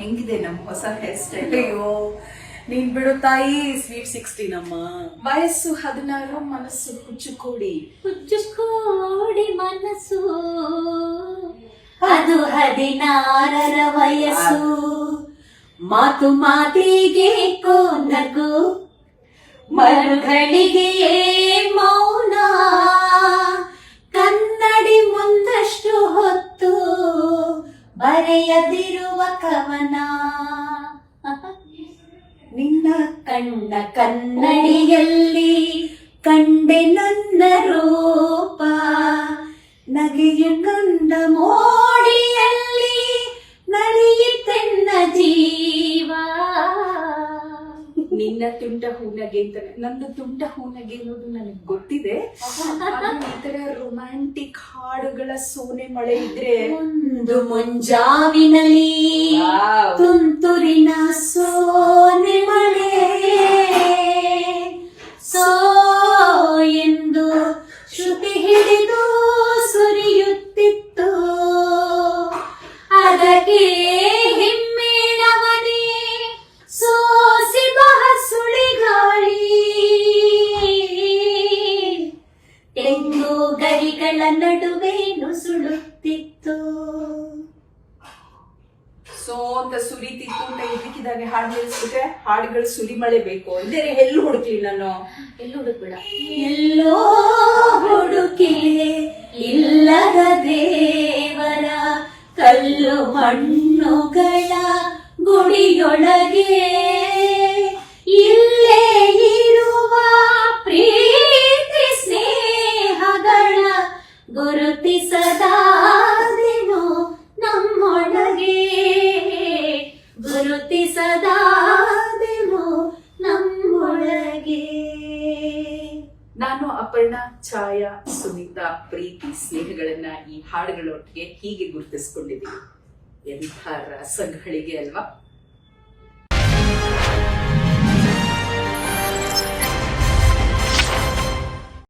ಹೆಂಗಿದೆ ನಮ್ಮ ಹೊಸ ಹೇರ್ ಸ್ಟೈಲ್? ಅಯ್ಯೋ ನೀನ್ ಬಿಡು ತಾಯಿ, ಸ್ವೀಟ್ 16 ನಮ್ಮ ವಯಸ್ಸು 16, ಮನಸ್ಸು ಕುಚ್ಚುಕೋಡಿ. ಕುಚ್ಚುಕೋಡಿ ಮನಸ್ಸು ಅದು 16ರ ವಯಸ್ಸು. ಮಾತು ಮಾತಿಗೆ ನಗು, ಮರುಗಳಿಗೆ ಮೌನ. ಕನ್ನಡಿ ಮುಂದಷ್ಟು ಹೊತ್ತು ಬರೆಯದಿರುವ ಕವನ. ನಿನ್ನ ಕಣ್ಣ ಕನ್ನಡಿಯಲ್ಲಿ ಕಂಡೆ ನನ್ನ ರೂಪ. ನಗೆಯ ಕಂಡ ಮೋಡಿಯಲ್ಲಿ ನಲಿಯಿತೆನ್ನ ಜೀವ. ನಿನ್ನ ತುಂಟ ಹೂನಗೆ ಅಂತ, ನಂದು ತುಂಟ ಹೂನಗೆ ಅನ್ನೋದು ನನಗೆ ಗೊತ್ತಿದೆ. ಆದ್ರೆ ಈ ತರ ರೊಮ್ಯಾಂಟಿಕ್ ಹಾಡುಗಳ ಸೋನೆ ಮಳೆ ಇದ್ರೆ ಒಂದು ಮುಂಜಾವಿನಲ್ಲಿ ತುಂತುರಿನ ಸೋನೆ ಮಳೆ. ಸೋ ಎಂದು ಶ್ರುತಿ ಹಿಡಿದು ಸುರಿಯುತ್ತಿತ್ತು. ಅದಕ್ಕೆ ಹಿಮ್ಮೇಳವನೇ ಸೋಸಿ ಬಹ ಸುಳಿಗಾಳಿ. ತೆಂಗು ಗರಿಗಳ ನಡುವೆ ನುಸುಳುತ್ತಿತ್ತು. ಸೋ ಅಂತ ಸುರಿತಿತ್ತು ಅಂತ ಇದಕ್ಕಿದ್ದಾಗೆ ಹಾಡು ನಿಲ್ಸ್ಬಿಟ್ರೆ ಹಾಡುಗಳು ಸುರಿ ಮಳೆ ಬೇಕು. ಇದೇ ಎಲ್ಲೂ ಹುಡುಕ್ಲಿ ನಾನು, ಎಲ್ಲೂ ಹುಡುಕ್ಬೇಡ. ಎಲ್ಲೋ ಹುಡುಕಿಲೆ ಇಲ್ಲದ ದೇವರ ಕಲ್ಲು ಮಣ್ಣುಗಳ ಗುಡಿಯೊಳಗೆ. ಇಲ್ಲೇ ಇರುವ ಪ್ರೀತಿ ಸ್ನೇಹಗಳ ಗುರುತಿಸದಾದೆನೋ ನಮ್ಮೊಳಗೆ. ಗುರುತಿಸದಾದೆನೋ ನಮ್ಮೊಳಗೆ. ನಾನು ಅಪರ್ಣ, ಛಾಯಾ, ಸುನೀತಾ ಪ್ರೀತಿ ಸ್ನೇಹಗಳನ್ನ ಈ ಹಾಡುಗಳೊಟ್ಟಿಗೆ ಹೀಗೆ ಗುರುತಿಸ್ಕೊಂಡಿದ್ದೀನಿ. ಎಂಥ ರಸಗಳಿಗೆ ಅಲ್ವಾ?